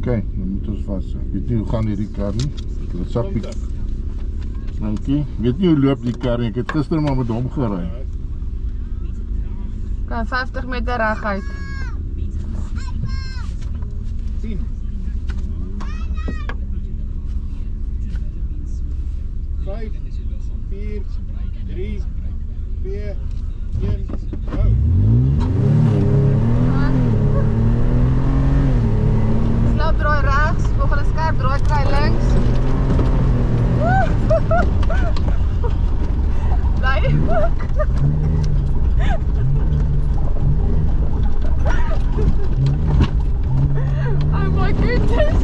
Kijk, dan moet ons vast zijn. Weet niet hoe gaan die kar nie? Dat sap ek. Dankie. Weet nie hoe loop die kar nie. Ek het gister maar met hom gery. Kan 50 meter reguit. 10. 5, 4, 3, 2, 1, go! Slap draai rechts, volgende skerp draai kry links. Bly ook. Oh my goodness.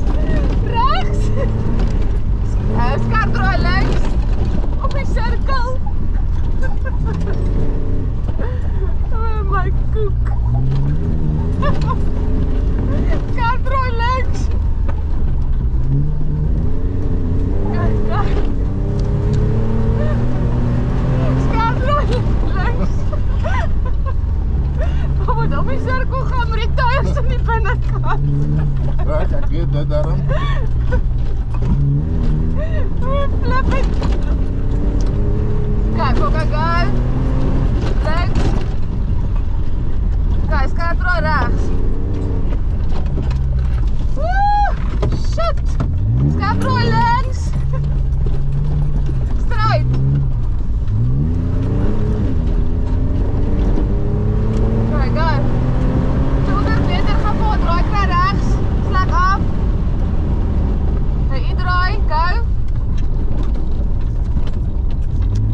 Rechts. Skerp draai links. Op die cirkel. Oh my koek. Skerp draai links. Kijk, kijk. Skerp draai links. We moeten op die cirkel gaan met die tuigs aan die binnenkant. Ja, ek weet dit daarom. Flip it. Kijk, ook go. Links. Kijk, skerp draai rechts. Woe! Shit! Skerp draai links. Straight. Kijk, go. 200 meter kapot, draai kry rechts. Slag af. Kijk, draai, go.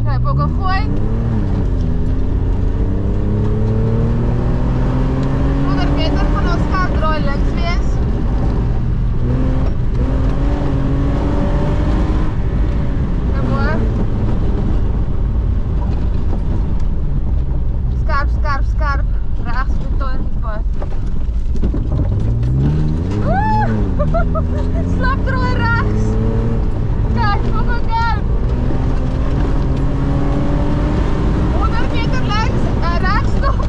Kijk, ook een gooi. 100 meter van ons skerp draai links wees. Kijk hoor. Skerp, skerp, skerp. Rechts op de torenpad. Slap draai rechts. Kijk, ook een go. 100 meter links en rechts stop.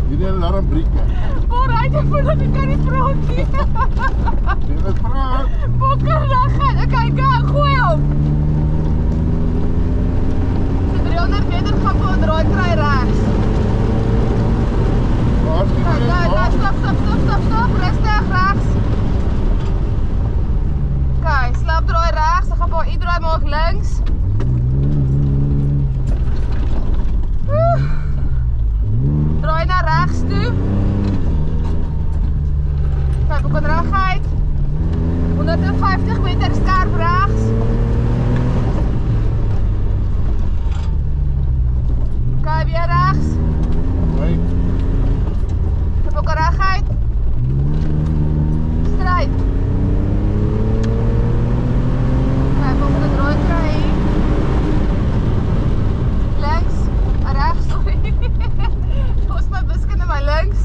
Hierdie alarm breek. Vooruit en voordat ik kan niet praten. Dit is praat. Bokker lachen. Kijk, go, gooi op. De 300 meter kapot, draai kry rechts. Kijk, go, stop, stop, stop, stop, stop. Rustig, rechts. Kijk, slap draai rechts. Dan gaan we draai maar ook links. Draai naar rechts toe. Kijk, ook een rechtheid. 150 meter scherp rechts. Kijk, weer rechts. Nee. Ik heb ook een rechtheid. Strijd. Kijk, volgende draai krijg. Links. Rechts, sorry. Volgens mij wiskunde maar links.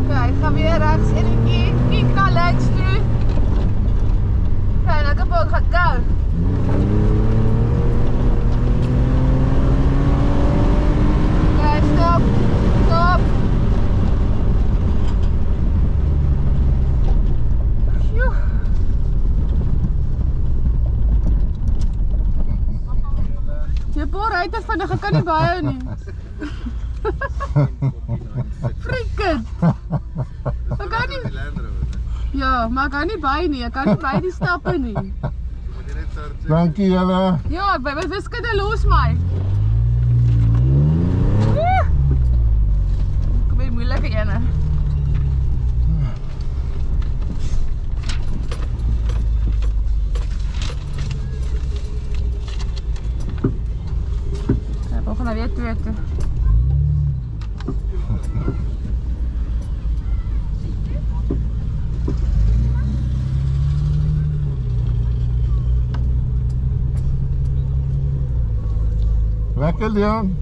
Kijk, ik ga weer rechts in een keer. Kijk naar links toe. Kijk, dan kan ik ook gaan go. Kijk, stop. Stop. Phew. Je boor uit het vinnig, ek kan nie byhou nie. Freaking. Ek kan nie. Ja, maar ek kan nie by nie. Ek kan nie by die stappe nie. Dankie julle. Ja, ek by my wiskunde los my. Kom hier moeilike ene. We gaan weer twee toe. Lekker Leon.